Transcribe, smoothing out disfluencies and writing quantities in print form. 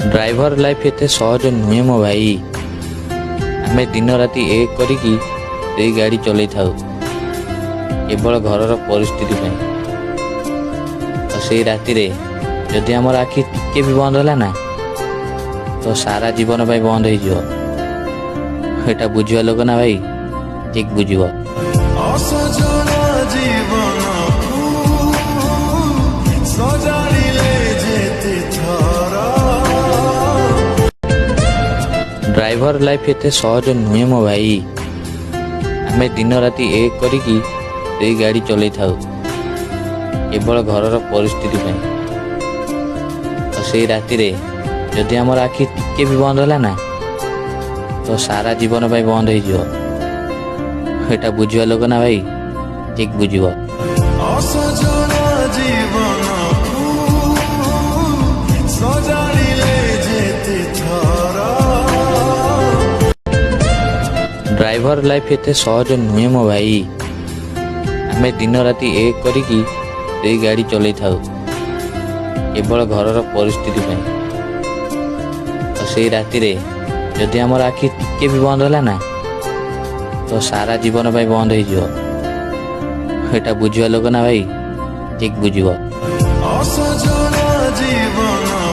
Driver life एते सहज नुहे मो भाई। आमे दिन राति एक करिकी से गाड़ी चलै थाउ केवल घरर परिस्थिति तो से राति रे जदि आमर आखि टिके भी बंद होला ना तो सारा जीवन भाई बंद हो जिवो। एटा बुझिवा लोक ना भाई ठीक बुझिवो। ड्राइवर लाइफ एते सहज नुहे मो भाई। आमे दिन राति एक करिकी से गाड़ी चलै थाउ केवल घरर परिस्थिति तो से राति रे जदि आमर आखि टिके भी बंद होला ना तो सारा जीवन भाई बंद हो जिवो। एटा बुझिवा लोक ना भाई ठीक बुझिवो। ड्राइवर लाइफ एते सहज नुहे मो भाई। आमे दिन राति एक करिकी से गाड़ी चलै थाउ केवल घरर परिस्थिति तो से राति रे जदि आमर आखि टिके भी बंद होला ना तो सारा जीवन भाई बंद हो जिवो। एटा बुझिवा लोक ना भाई ठीक बुझिवो।